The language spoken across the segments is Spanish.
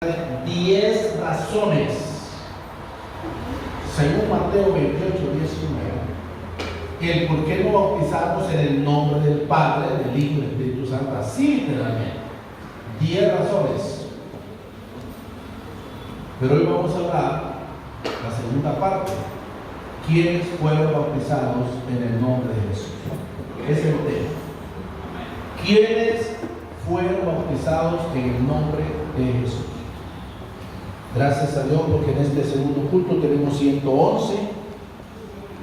10 razones, según Mateo 28, 19, el por qué no bautizamos en el nombre del Padre, del Hijo y del Espíritu Santo, así literalmente. 10 razones. Pero hoy vamos a hablar la segunda parte. ¿Quiénes fueron bautizados en el nombre de Jesús? Ese es el tema. ¿Quiénes fueron bautizados en el nombre de Jesús? Gracias a Dios porque en este segundo culto tenemos 111.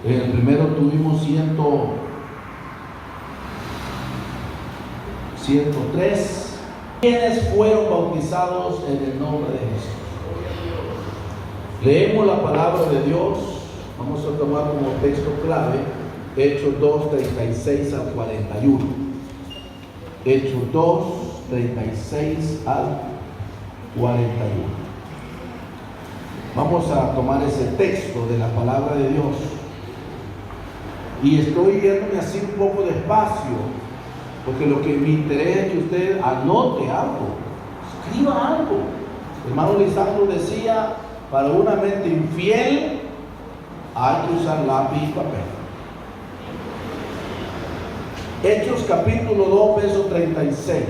En el primero tuvimos 103. ¿Quiénes fueron bautizados en el nombre de Jesús? Leemos la palabra de Dios. Vamos a tomar como texto clave Hechos 2, 36 al 41. Hechos 2, 36 al 41. Vamos a tomar ese texto de la palabra de Dios. Y estoy yéndome así un poco despacio, porque lo que me interesa es que usted anote algo, escriba algo. El hermano Lisandro decía, para una mente infiel hay que usar lápiz y papel. Hechos capítulo 2, verso 36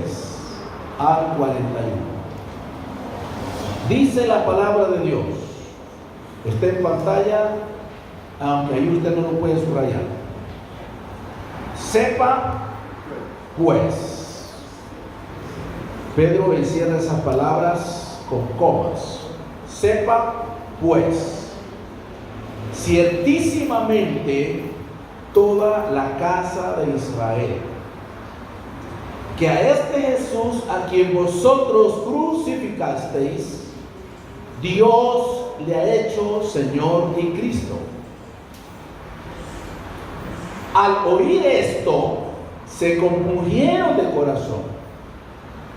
al 41. Dice la palabra de Dios. Está en pantalla, aunque ahí usted no lo puede subrayar. Sepa, pues. Pedro encierra esas palabras con comas. Sepa, pues, ciertísimamente toda la casa de Israel, que a este Jesús a quien vosotros crucificasteis, Dios le ha hecho Señor y Cristo. Al oír esto, se compungieron de corazón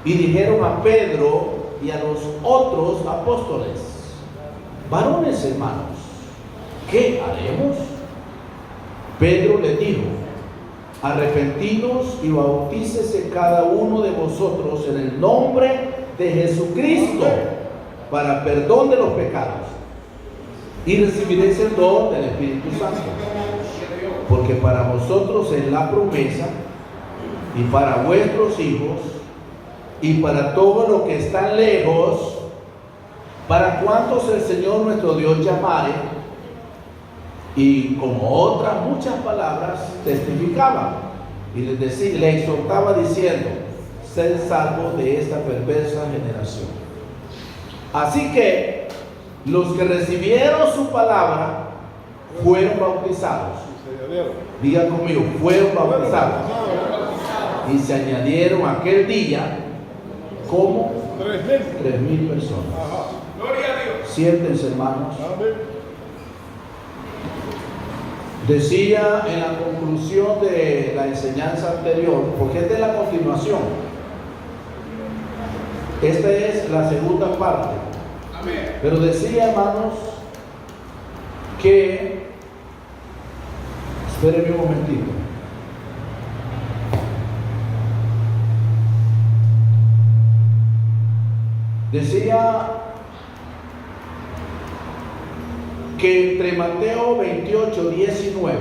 y dijeron a Pedro y a los otros apóstoles: varones hermanos, ¿qué haremos? Pedro les dijo: arrepentidos y bautícese cada uno de vosotros en el nombre de Jesucristo para perdón de los pecados, y recibiréis el don del Espíritu Santo, porque para vosotros es la promesa, y para vuestros hijos, y para todos los que están lejos, para cuantos el Señor nuestro Dios llamare. Y como otras muchas palabras testificaban, y les exhortaba diciendo: sed salvos de esta perversa generación. Así que los que recibieron su palabra fueron bautizados. Digan conmigo: fueron bautizados. Y se añadieron aquel día como 3,000 personas. Gloria a Dios. Siéntense, hermanos. Decía en la conclusión de la enseñanza anterior, porque esta es la continuación. Esta es la segunda parte. Amén. Pero decía, hermanos, que, espérenme un momentito. Decía que entre Mateo 28, 19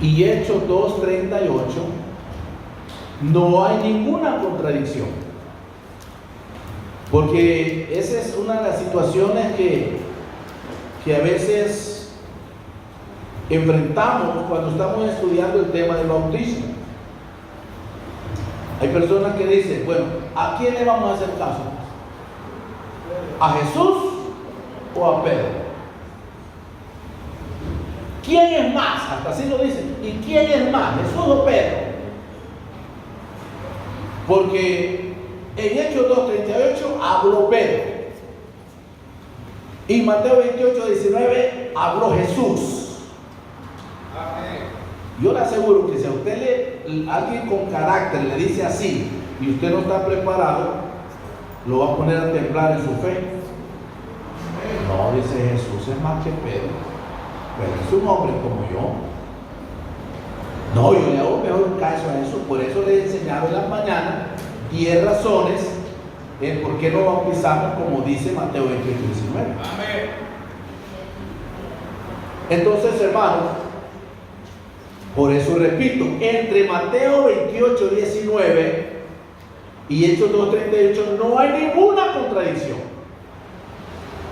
y Hechos 2, 38 no hay ninguna contradicción, porque esa es una de las situaciones que a veces enfrentamos cuando estamos estudiando el tema del bautismo. Hay personas que dicen: bueno, ¿a quién le vamos a hacer caso? ¿A Jesús o a Pedro? ¿Quién es más? Hasta así lo dicen. ¿Y quién es más, Jesús o Pedro? Porque en Hechos 2:38 habló Pedro, y Mateo 28:19 habló Jesús. Amén. Yo le aseguro que si a usted alguien con carácter le dice así y usted no está preparado, lo va a poner a temblar en su fe. No, dice Jesús es más que Pedro, pero es un hombre como yo. No, yo le hago mejor caso a eso. Por eso le he enseñado en la mañana 10 razones el por qué no bautizamos como dice Mateo 28:19. Amén. Entonces, hermanos, por eso repito, entre Mateo 28:19 y Hechos 2:38 no hay ninguna contradicción.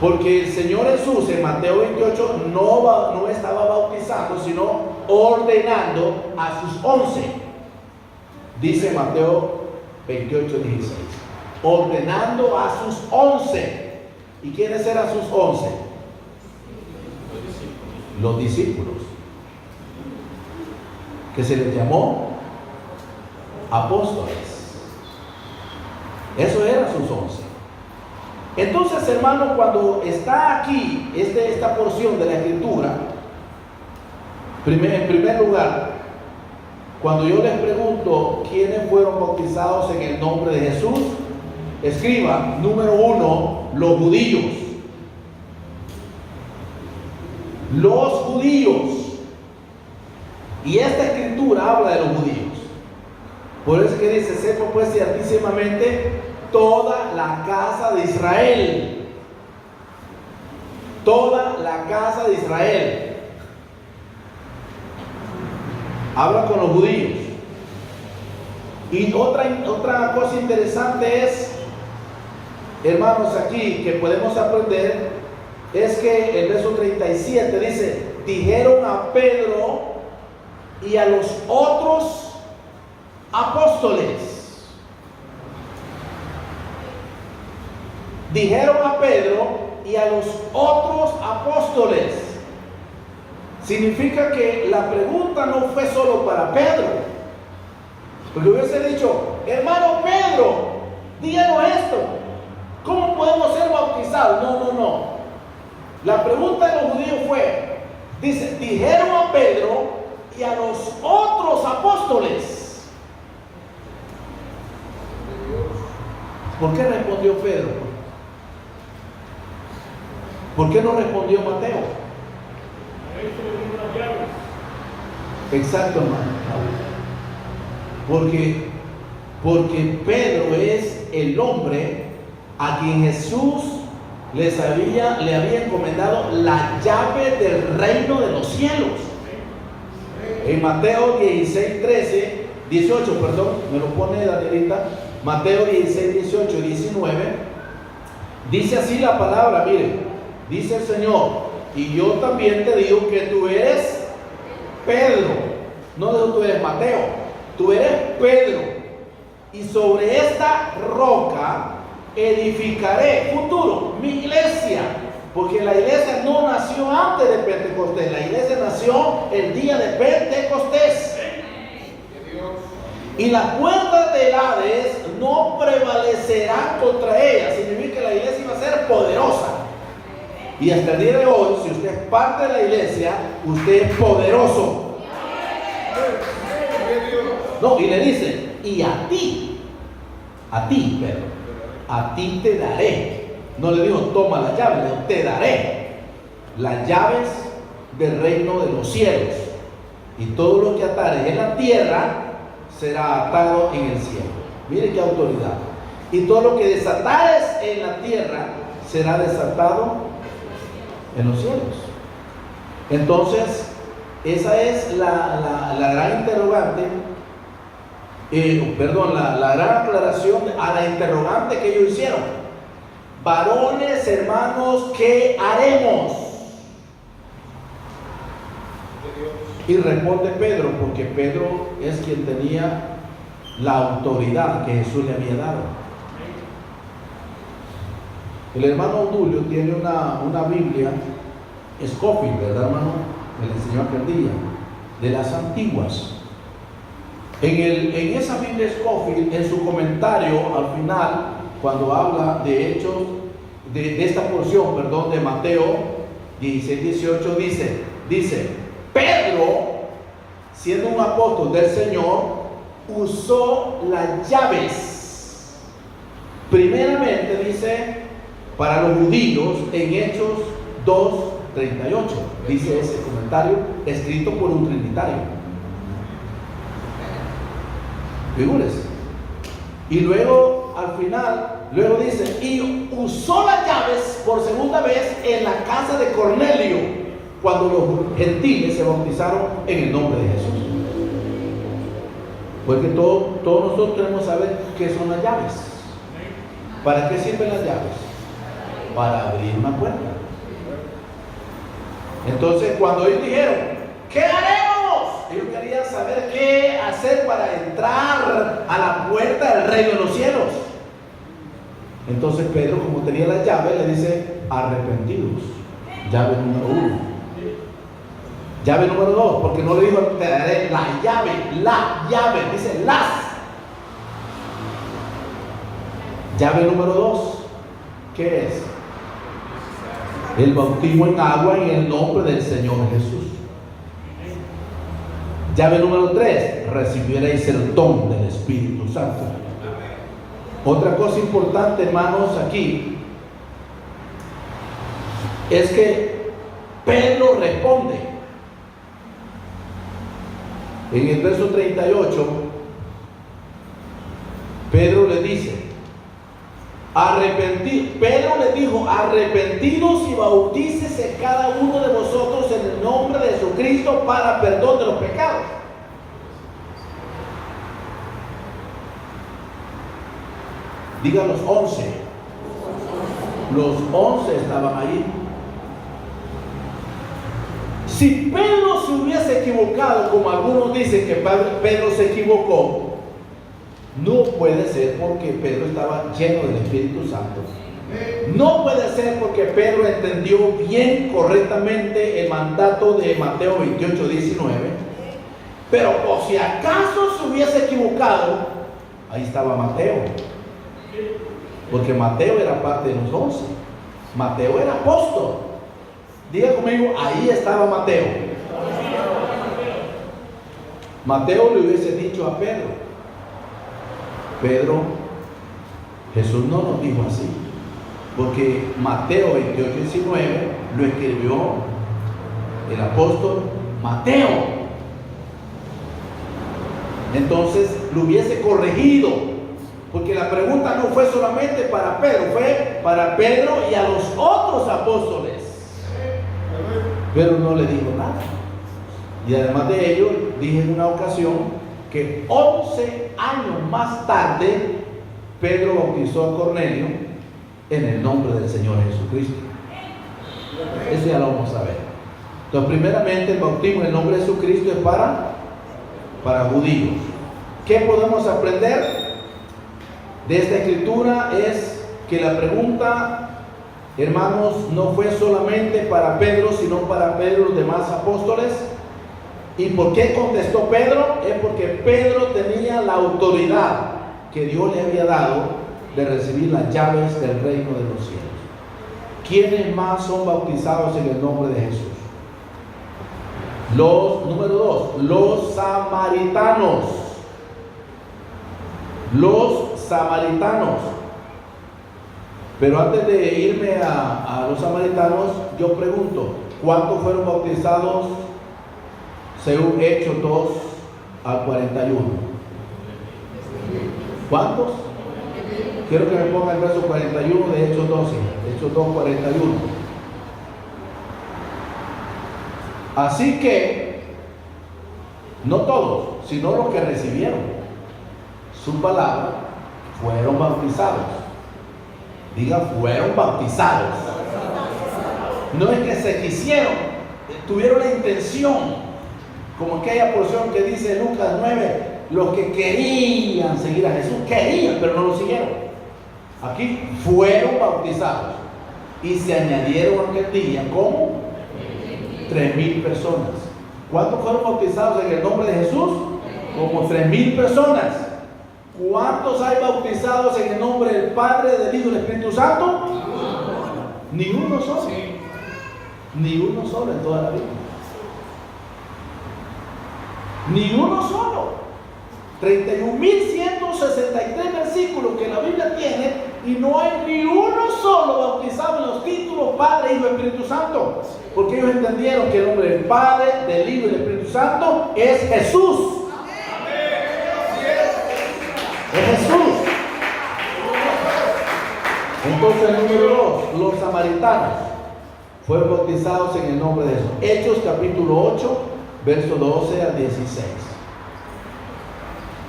Porque el Señor Jesús en Mateo 28 no estaba bautizando, sino ordenando a sus 11. Dice Mateo 28:16. Ordenando a sus 11. ¿Y quiénes eran sus 11? Los discípulos. Que se les llamó apóstoles. Eso eran sus 11. Entonces, hermano, cuando está aquí esta porción de la Escritura, en primer lugar, cuando yo les pregunto quiénes fueron bautizados en el nombre de Jesús, escriba, número 1, los judíos. Los judíos. Y esta Escritura habla de los judíos. Por eso que dice, sepa pues ciertísimamente toda la casa de Israel. Toda la casa de Israel. Habla con los judíos. Y otra cosa interesante es, hermanos, aquí que podemos aprender, es que el verso 37 dice, dijeron a Pedro y a los otros apóstoles. Dijeron a Pedro y a los otros apóstoles. Significa que la pregunta no fue solo para Pedro. Porque hubiese dicho, hermano Pedro, díganos esto. ¿Cómo podemos ser bautizados? No. La pregunta de los judíos fue, dice, dijeron a Pedro y a los otros apóstoles. ¿Por qué respondió Pedro? ¿Por qué no respondió Mateo? Exacto, hermano. Porque Pedro es el hombre a quien Jesús le había encomendado la llave del reino de los cielos. En Mateo 18, me lo pone Danielita. Mateo 16, 18 y 19. Dice así la palabra, miren. Dice el Señor, y yo también te digo que tú eres Pedro. No digo tú eres Mateo, tú eres Pedro. Y sobre esta roca edificaré, futuro, mi iglesia. Porque la iglesia no nació antes de Pentecostés, la iglesia nació el día de Pentecostés. Y las puertas del Hades no prevalecerán contra ella. Significa que la iglesia iba a ser poderosa. Y hasta el día de hoy, si usted es parte de la iglesia, usted es poderoso. No, y le dice, y a ti, Pedro, a ti te daré. No le digo, toma la llave, le digo, te daré las llaves del reino de los cielos. Y todo lo que atares en la tierra será atado en el cielo. Mire qué autoridad. Y todo lo que desatares en la tierra será desatado en los cielos. Entonces, esa es la gran interrogante, la gran aclaración a la interrogante que ellos hicieron. Varones, hermanos, ¿qué haremos? Y responde Pedro, porque Pedro es quien tenía la autoridad que Jesús le había dado. El hermano Dulio tiene una Biblia Scofield, ¿verdad, hermano? Me la enseñó aquel día, de las antiguas. En esa Biblia Scofield, en su comentario al final, cuando habla de hechos, de esta porción, de Mateo 16, 18, dice, Pedro, siendo un apóstol del Señor, usó las llaves. Primeramente, dice, para los judíos, en Hechos 2:38, dice ese comentario, escrito por un trinitario. Figúrese. Y luego, al final, Luego dice, y usó las llaves por segunda vez en la casa de Cornelio, cuando los gentiles se bautizaron en el nombre de Jesús. Porque todos nosotros tenemos que saber qué son las llaves. ¿Para qué sirven las llaves? Para abrir una puerta. Entonces, cuando ellos dijeron, ¿qué haremos? Ellos querían saber qué hacer para entrar a la puerta del reino de los cielos. Entonces Pedro, como tenía las llaves, le dice, arrepentidos. Llave número 1. Llave número 2, porque no le dijo, te daré la llave, dice las. Llave número 2, ¿qué es? El bautismo en agua en el nombre del Señor Jesús. Llave número 3, recibiréis el don del Espíritu Santo. Otra cosa importante, hermanos, aquí es que Pedro responde. En el verso 38, Pedro le dice, Pedro le dijo, arrepentidos y bautícese cada uno de vosotros en el nombre de Jesucristo para perdón de los pecados. Diga los 11. Los 11 estaban ahí. Si Pedro se hubiese equivocado, como algunos dicen que Pedro se equivocó, no puede ser porque Pedro estaba lleno del Espíritu Santo. No puede ser porque Pedro entendió bien, correctamente el mandato de Mateo 28, 19. Pero por si acaso se hubiese equivocado, ahí estaba Mateo. Porque Mateo era parte de los 11. Mateo era apóstol. Diga conmigo, ahí estaba Mateo. Mateo le hubiese dicho a Pedro, Pedro, Jesús no nos dijo así, porque Mateo 28, 19 lo escribió el apóstol Mateo. Entonces lo hubiese corregido, porque la pregunta no fue solamente para Pedro, fue para Pedro y a los otros apóstoles. Pero no le dijo nada. Y además de ello, dije en una ocasión que 11 años más tarde, Pedro bautizó a Cornelio en el nombre del Señor Jesucristo. Eso ya lo vamos a ver. Entonces, primeramente, el bautismo en el nombre de Jesucristo es para judíos. ¿Qué podemos aprender de esta escritura? Es que la pregunta, hermanos, no fue solamente para Pedro, sino para Pedro y los demás apóstoles. ¿Y por qué contestó Pedro? Es porque Pedro tenía la autoridad que Dios le había dado de recibir las llaves del reino de los cielos. ¿Quiénes más son bautizados en el nombre de Jesús? Número 2, los samaritanos. Los samaritanos. Pero antes de irme a los samaritanos, yo pregunto, ¿cuántos fueron bautizados según Hechos 2 al 41? ¿Cuántos? Quiero que me ponga el verso 41 de Hechos 12, Hechos 2, 41. Así que, no todos, sino los que recibieron su palabra, fueron bautizados. Diga, fueron bautizados. No es que se quisieron, tuvieron la intención, como aquella porción que dice Lucas 9, los que querían seguir a Jesús, querían, pero no lo siguieron. Aquí fueron bautizados y se añadieron aquel día, ¿cómo? 3,000 personas. ¿Cuántos fueron bautizados en el nombre de Jesús? Como 3,000 personas. ¿Cuántos hay bautizados en el nombre del Padre, del Hijo y del Espíritu Santo? Ni uno solo. Ni uno solo en toda la Biblia. Ni uno solo. 31,163 versículos que la Biblia tiene y no hay ni uno solo bautizado en los títulos Padre, Hijo y Espíritu Santo. Porque ellos entendieron que el nombre del Padre, del Hijo y del Espíritu Santo es Jesús. Es Jesús. Entonces, número 2, los samaritanos fueron bautizados en el nombre de Jesús. Hechos capítulo 8, verso 12 al 16.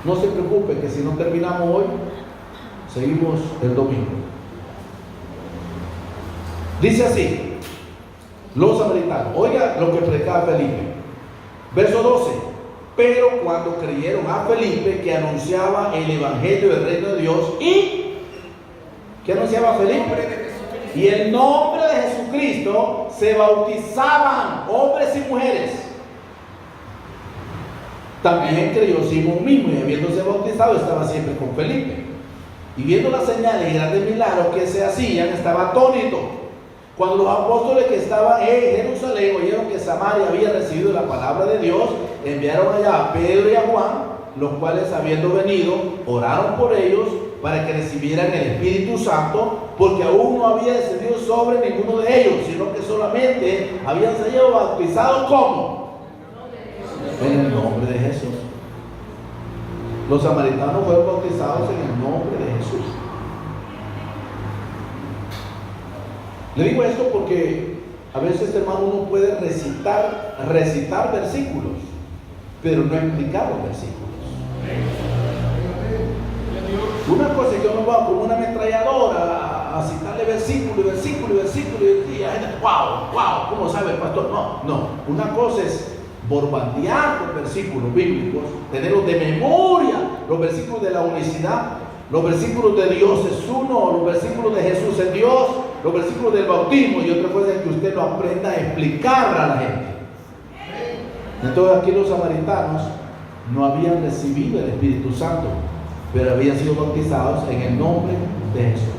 No se preocupe que si no terminamos hoy, seguimos el domingo. Dice así, los samaritanos, oiga lo que predicaba Felipe. Verso 12, pero cuando creyeron a Felipe que anunciaba el evangelio del reino de Dios y ¿qué anunciaba Felipe? Y el nombre de Jesucristo, se bautizaban hombres y mujeres. También creyó Simón mismo y habiéndose bautizado estaba siempre con Felipe. Y viendo las señales y grandes milagros que se hacían, estaba atónito. Cuando los apóstoles que estaban en Jerusalén oyeron que Samaria había recibido la palabra de Dios, enviaron allá a Pedro y a Juan, los cuales habiendo venido, oraron por ellos para que recibieran el Espíritu Santo, porque aún no había descendido sobre ninguno de ellos, sino que solamente habían sido bautizados ¿cómo? En el nombre de Jesús. Los samaritanos fueron bautizados en el nombre de Jesús. Le digo esto porque a veces, hermano, uno puede recitar versículos, pero no explicar los versículos. Una cosa es que uno va como una ametralladora a citarle versículo y versículo y versículo y la gente, wow, ¿cómo sabe el pastor? No. Una cosa es borbandear con versículos bíblicos, tenerlos de memoria, los versículos de la unicidad, los versículos de Dios es uno, los versículos de Jesús es Dios, los versículos del bautismo, y otra cosa es que usted lo aprenda a explicar a la gente. Entonces aquí los samaritanos no habían recibido el Espíritu Santo, pero habían sido bautizados en el nombre de Jesús.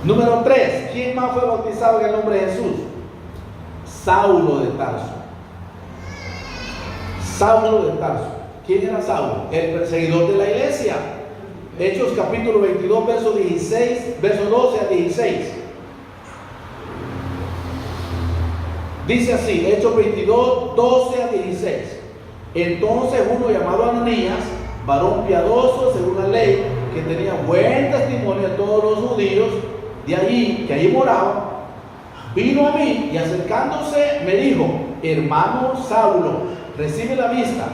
Número 3, ¿quién más fue bautizado en el nombre de Jesús? Saulo de Tarso. Saulo de Tarso. ¿Quién era Saulo? El perseguidor de la iglesia. Hechos capítulo 22, verso 12 a 16. Dice así, Hechos 22, 12 a 16. Entonces uno llamado Ananías, varón piadoso según la ley, que tenía buen testimonio de todos los judíos de allí, que allí moraban, vino a mí y acercándose me dijo, hermano Saulo, recibe la vista.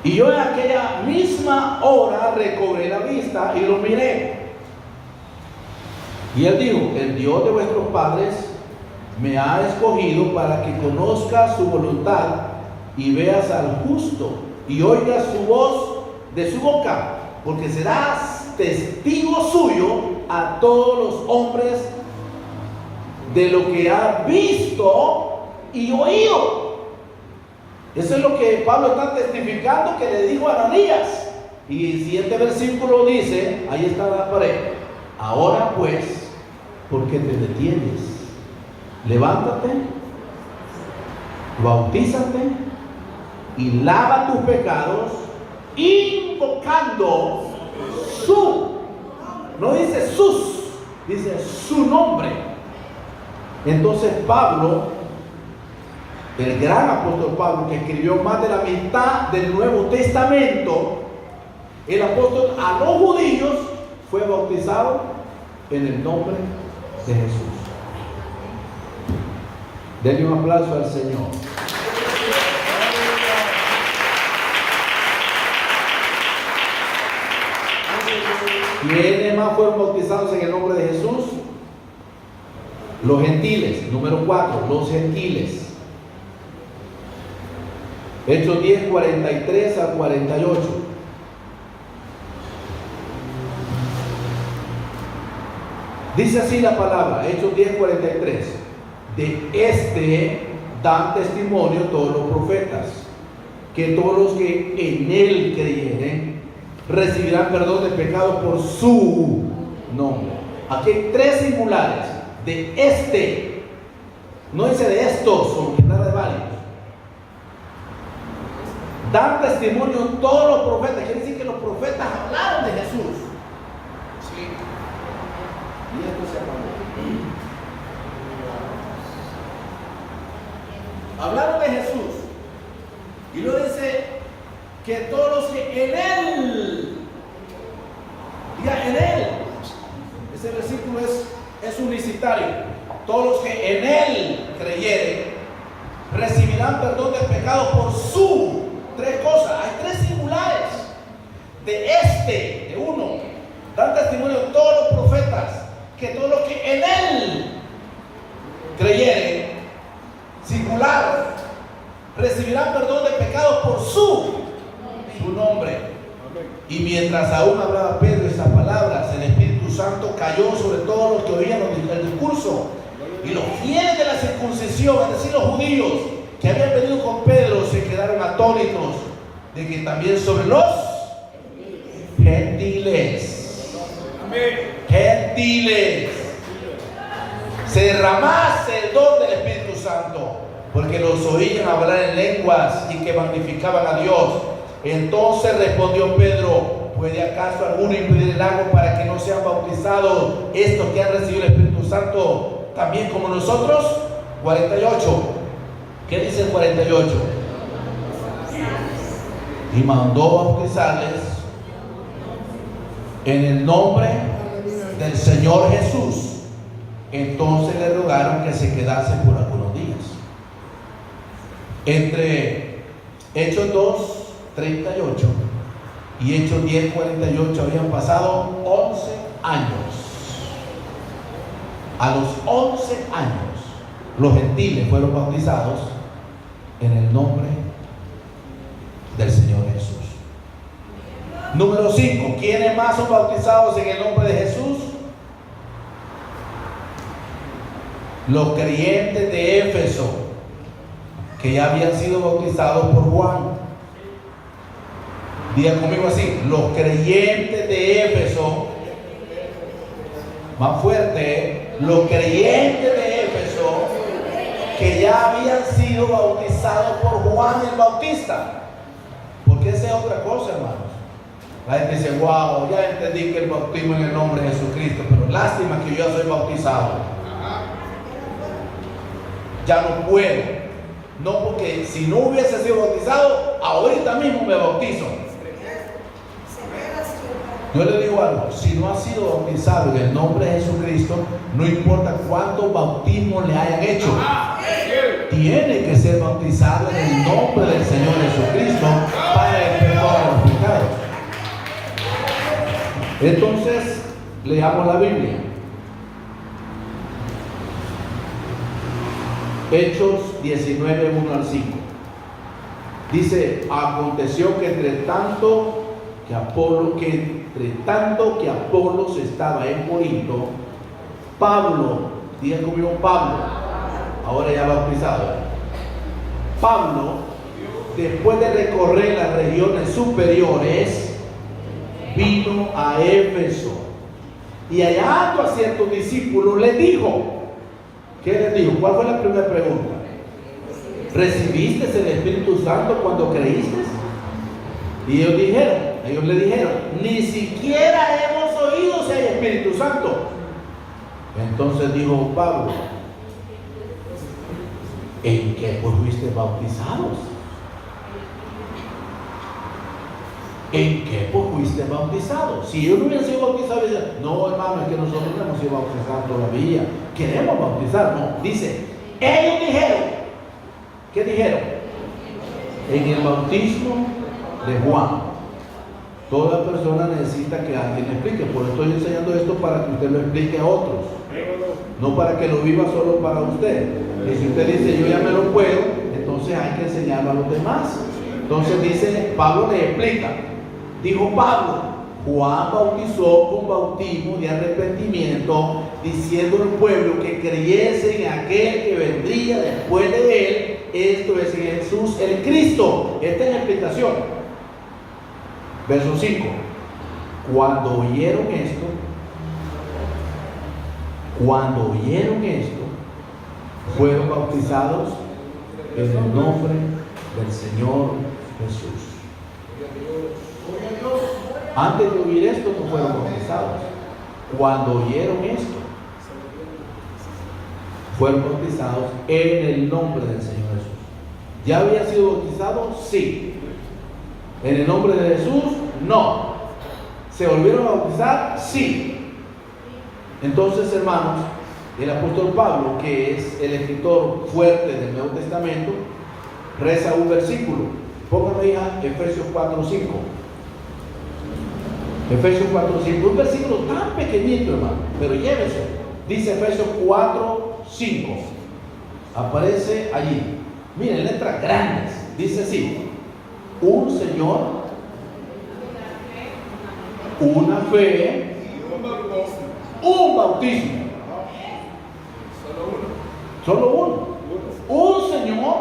Y yo en aquella misma hora recobré la vista y lo miré. Y él dijo, el Dios de vuestros padres me ha escogido para que conozcas su voluntad y veas al justo y oigas su voz de su boca, porque serás testigo suyo a todos los hombres de lo que ha visto y oído. Eso es lo que Pablo está testificando que le dijo a Ananías. Y el siguiente versículo dice, ahí está la pared, ahora pues, ¿por qué te detienes? Levántate, bautízate y lava tus pecados, invocando no dice sus, dice su nombre. Entonces Pablo, el gran apóstol Pablo, que escribió más de la mitad del Nuevo Testamento, el apóstol a los judíos, fue bautizado en el nombre de Jesús. Denle un aplauso al Señor. ¿Quiénes más fueron bautizados en el nombre de Jesús? Los gentiles. Número 4, los gentiles. Hechos 10, 43 al 48. Dice así la palabra, Hechos 10, 43. De este dan testimonio todos los profetas, que todos los que en él creyeren recibirán perdón de pecados por su nombre. Aquí hay 3 singulares. De este, no dice de estos, son nada de varios. Dan testimonio todos los profetas, quiere decir que los profetas hablaron de Jesús. Sí. Y esto se acabó. Hablaron de Jesús. Y luego dice que todos los que en él, diga en él, ese versículo es unicitario. Todos los que en Él creyeren recibirán perdón de pecados por su. Tres cosas, hay tres singulares. De uno, dan testimonio todos los profetas, que todos los que en Él creyeren, singular, recibirán perdón de pecados por su nombre. Y mientras aún hablaba Pedro esas palabras, el Espíritu Santo cayó sobre todos los que oían el discurso. Y los fieles de la circuncisión, es decir, los judíos que habían venido con Pedro, se quedaron atónitos de que también sobre los gentiles se derramase el don del Espíritu Santo, porque los oían hablar en lenguas y que magnificaban a Dios. Entonces respondió Pedro: ¿puede acaso alguno impedir el agua para que no sean bautizados estos que han recibido el Espíritu Santo también como nosotros? 48. ¿Qué dice el 48? Y mandó bautizarles en el nombre del Señor Jesús. Entonces le rogaron que se quedase por algunos días. Entre Hechos 2, 38 y Hechos 10, 48 habían pasado 11 años. A los 11 años los gentiles fueron bautizados en el nombre del Señor Jesús. Número 5. ¿Quiénes más son bautizados en el nombre de Jesús? Los creyentes de Éfeso, que ya habían sido bautizados por Juan. Diga conmigo así: los creyentes de Éfeso. Más fuerte: los creyentes de Éfeso que ya habían sido bautizados por Juan el Bautista. Porque esa es otra cosa, hermanos. La gente dice: wow, ya entendí que el bautismo en el nombre de Jesucristo, pero lástima que yo ya soy bautizado. Ya no puedo. No, porque si no hubiese sido bautizado, ahorita mismo me bautizo. Yo le digo algo: si no ha sido bautizado en el nombre de Jesucristo, no importa cuántos bautismos le hayan hecho, tiene que ser bautizado en el nombre del Señor Jesucristo para el perdón de los pecados. Entonces, leamos la Biblia. Hechos 19, 1 al 5. Dice: aconteció que entre tanto que Apolos estaba en Corinto, Pablo, diga conmigo Pablo, ahora ya bautizado, Pablo, después de recorrer las regiones superiores, vino a Éfeso, y hallando a ciertos discípulos les dijo. ¿Qué les dijo? ¿Cuál fue la primera pregunta? ¿Recibiste el Espíritu Santo cuando creíste? Y ellos le dijeron: ni siquiera hemos oído si hay Espíritu Santo. Entonces dijo Pablo: ¿en qué pues fuiste bautizados? ¿En qué pues fuiste bautizados? Si ellos no hubieran sido bautizados, decían: no, hermano, es que nosotros no hemos sido bautizados todavía, queremos bautizar. No, dice, ellos dijeron. ¿Qué dijeron? En el bautismo de Juan. Toda persona necesita que alguien le explique. Por eso estoy enseñando esto, para que usted lo explique a otros, no para que lo viva solo para usted. Y si usted dice: yo ya me lo puedo, entonces hay que enseñarlo a los demás. Entonces dice, Pablo le explica. Dijo Pablo: Juan bautizó con bautismo de arrepentimiento, diciendo al pueblo que creyese en aquel que vendría después de él, esto es, en Jesús el Cristo. Esta es la explicación. Verso 5. Cuando oyeron esto, fueron bautizados en el nombre del Señor Jesús. Antes de oír esto no fueron bautizados. Cuando oyeron esto, fueron bautizados en el nombre del Señor Jesús. ¿Ya había sido bautizado? Sí. ¿En el nombre de Jesús? No. ¿Se volvieron a bautizar? Sí. Entonces, hermanos, el apóstol Pablo, que es el escritor fuerte del Nuevo Testamento, reza un versículo. Póngame ahí a Efesios 4:5. Efesios 4:5, un versículo tan pequeñito, hermano, pero llévese. Dice Efesios 4:5. Aparece allí. Miren, letras grandes. Dice así: un Señor, una fe, un bautismo. Solo uno. Un Señor,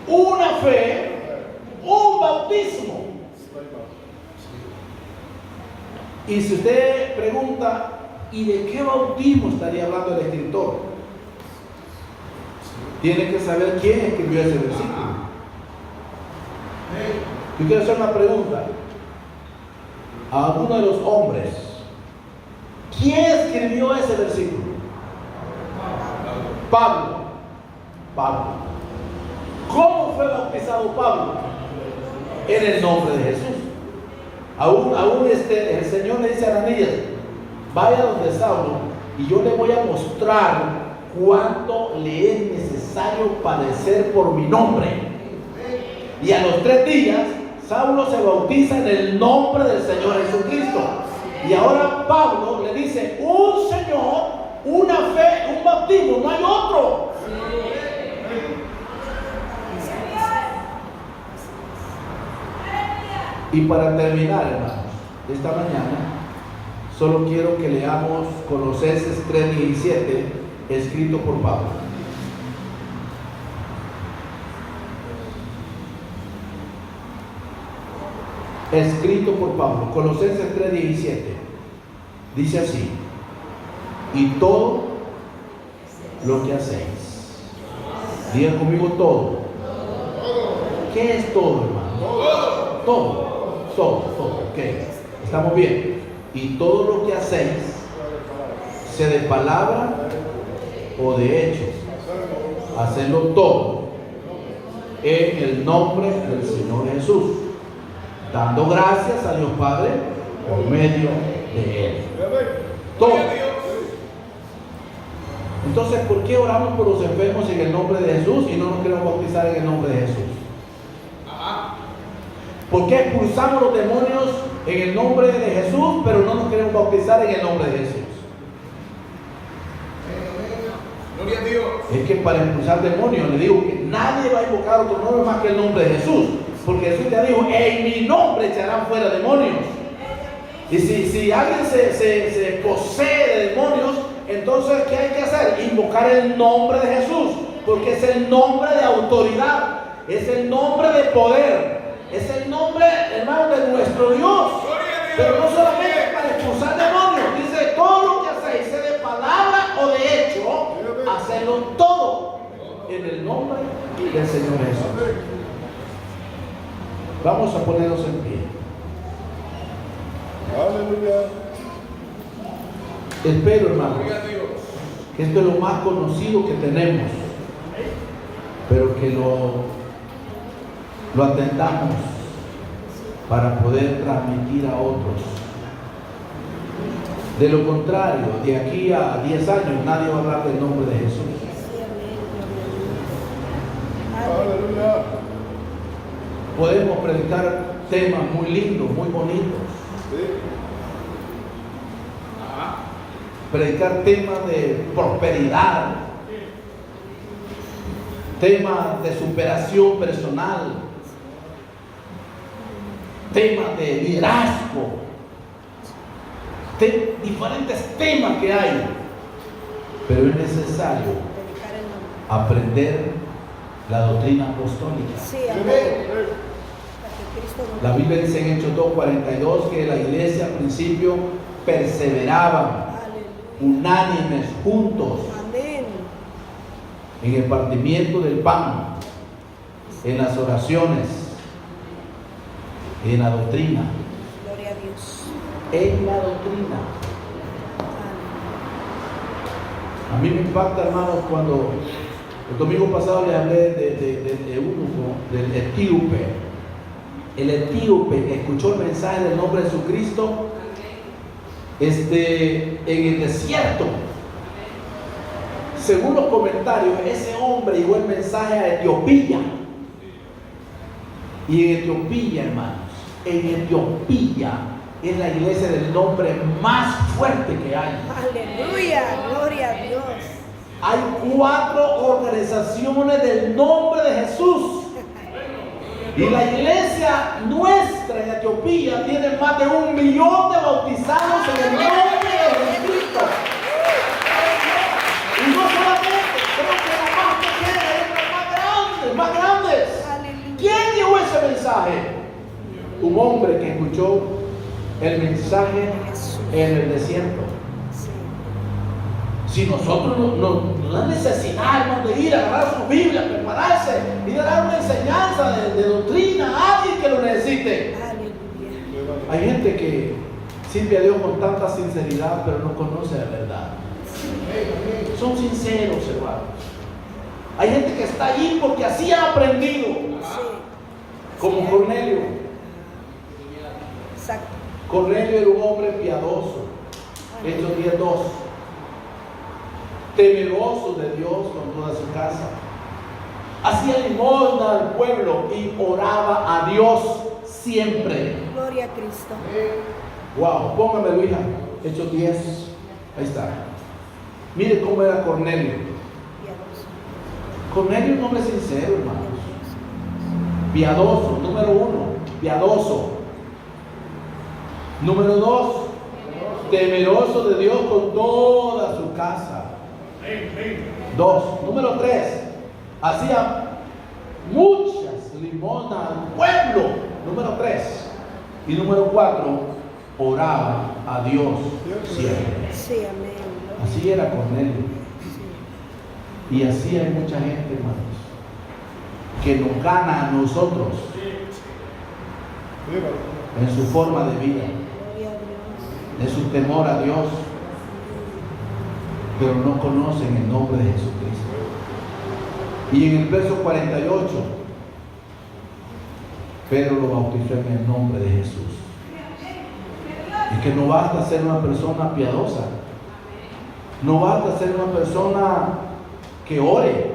una fe, un bautismo. Y si usted pregunta, ¿y de qué bautismo estaría hablando el escritor? Tiene que saber quién escribió ese versículo. Yo quiero hacer una pregunta a alguno de los hombres. ¿Quién escribió ese versículo? Pablo. ¿Cómo fue bautizado Pablo? En el nombre de Jesús. Aún el Señor le dice a Ananías: vaya donde Saulo y yo le voy a mostrar cuánto le es necesario padecer por mi nombre. Y a los 3 días Saulo se bautiza en el nombre del Señor Jesucristo. Y ahora Pablo le dice: un Señor, una fe, un bautismo, no hay otro. Y para terminar, hermanos, esta mañana solo quiero que leamos Colosenses 3:17, escrito por Pablo. Escrito por Pablo, Colosenses 3:17. Dice así: y todo lo que hacéis. Digan conmigo: todo. ¿Qué es todo, hermano? Todo. Ok, estamos bien. Y todo lo que hacéis, sea de palabra o de hecho, hacedlo todo en el nombre del Señor Jesús, dando gracias a Dios Padre por medio de Él. Todo. Entonces, ¿por qué oramos por los enfermos en el nombre de Jesús y no nos queremos bautizar en el nombre de Jesús? ¿Por qué expulsamos los demonios en el nombre de Jesús, pero no nos queremos bautizar en el nombre de Jesús? Gloria a Dios. Es que para expulsar demonios, le digo que nadie va a invocar otro nombre más que el nombre de Jesús, porque Jesús ya dijo: en mi nombre echarán fuera demonios. Y si alguien se posee de demonios, entonces ¿qué hay que hacer? Invocar el nombre de Jesús, porque es el nombre de autoridad, es el nombre de poder. Es el nombre, hermano, de nuestro Dios. Pero no solamente para expulsar demonios. Dice: todo lo que hacéis, sea de palabra o de hecho, hacedlo todo en el nombre del Señor Jesús. Vamos a ponernos en pie. Aleluya. Espero, hermano, que esto es lo más conocido que tenemos, pero que lo atendamos para poder transmitir a otros. De lo contrario, de aquí a 10 años nadie va a hablar del nombre de Jesús. Aleluya. Podemos predicar temas muy lindos, muy bonitos. Predicar temas de prosperidad, temas de superación personal, temas de liderazgo, diferentes temas que hay, pero es necesario aprender la doctrina apostólica. Sí, amén. La Biblia dice en Hechos 2:42 que la iglesia al principio perseveraban unánimes, juntos, amén, en el partimiento del pan, en las oraciones, en la doctrina. Gloria a Dios. En la doctrina. A mí me impacta, hermanos, cuando el domingo pasado les hablé de uno, del etíope. El etíope escuchó el mensaje del nombre de Jesucristo en el desierto. Según los comentarios, ese hombre llevó el mensaje a Etiopía. Y en Etiopía, hermanos, en Etiopía es la iglesia del nombre más fuerte que hay. Aleluya, gloria a Dios. Hay 4 organizaciones del nombre de Jesús. Y la iglesia nuestra en Etiopía tiene más de 1 millón de bautizados en el nombre de Jesucristo. Y no solamente, creo que la más pequeña, es más grandes. Aleluya. ¿Quién llevó ese mensaje? Un hombre que escuchó el mensaje en el desierto. Si nosotros no necesitamos de ir a agarrar su Biblia, prepararse y de dar una enseñanza de doctrina a alguien que lo necesite. Aleluya. Hay gente que sirve a Dios con tanta sinceridad, pero no conoce la verdad. Son sinceros, hermanos. Hay gente que está allí porque así ha aprendido. Como Cornelio. Exacto. Cornelio era un hombre piadoso. Hechos 10:2. Temeroso de Dios con toda su casa. Hacía limosna al pueblo y oraba a Dios siempre. Gloria a Cristo. Wow, póngamelo, hija. Hechos 10. Ahí está. Mire cómo era Cornelio. Cornelio es un hombre sincero, hermanos. Piadoso, número 1, piadoso. Número 2, temeroso de Dios con toda su casa. 2, número 3, hacía muchas limosnas al pueblo. Número 3. Y número 4, oraba a Dios siempre. Sí, amén. Así era Cornelio. Y así hay mucha gente, hermanos, que nos gana a nosotros en su forma de vida, Gloria a Dios. en su temor a Dios, pero no conocen el nombre de Jesucristo. Y en el verso 48, Pedro lo bautizó en el nombre de Jesús. Y que no basta ser una persona piadosa, no basta ser una persona que ore.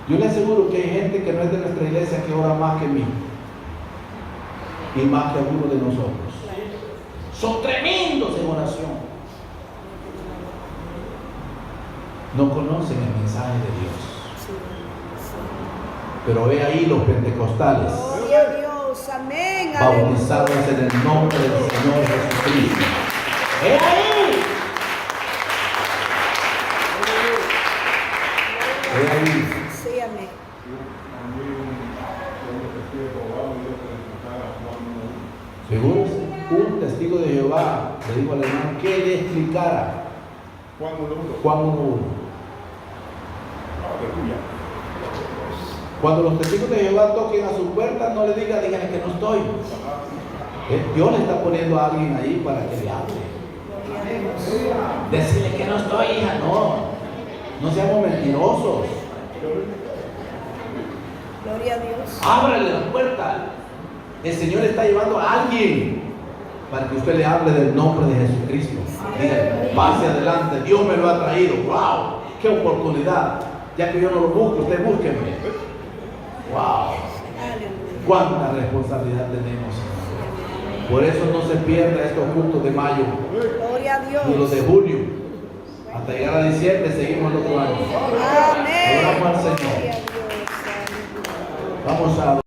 Yo le aseguro que hay gente que no es de nuestra iglesia que ora más que mí y más que algunos de nosotros. Son tremendos en oración. No conocen el mensaje de Dios. Pero ve ahí los pentecostales Gloria a Dios, amén. bautizados en el nombre del Señor Jesucristo. Ve ahí. Ve ahí. Sí, amén. Seguro, un testigo de Jehová le dijo al hermano que le explicara Juan 1:1. Juan 1:1. Cuando los testigos de Jehová toquen a su puerta, no le digan, díganle que no estoy. Dios le está poniendo a alguien ahí para que le hable. Decirle que no estoy, hija, no seamos mentirosos. Gloria a Dios. Ábrale la puerta. El Señor está llevando a alguien para que usted le hable del nombre de Jesucristo. Dígale, pase adelante, Dios me lo ha traído. ¡Wow! ¡Qué oportunidad! Ya que yo no lo busco, usted búsqueme. ¡Wow! Aleluya. ¡Cuánta responsabilidad tenemos! Por eso no se pierda estos cultos de mayo Gloria a Dios. ni los de junio. Hasta llegar a diciembre seguimos el otro año. Amén. Oramos al Señor. Gloria a Dios. Aleluya. Vamos a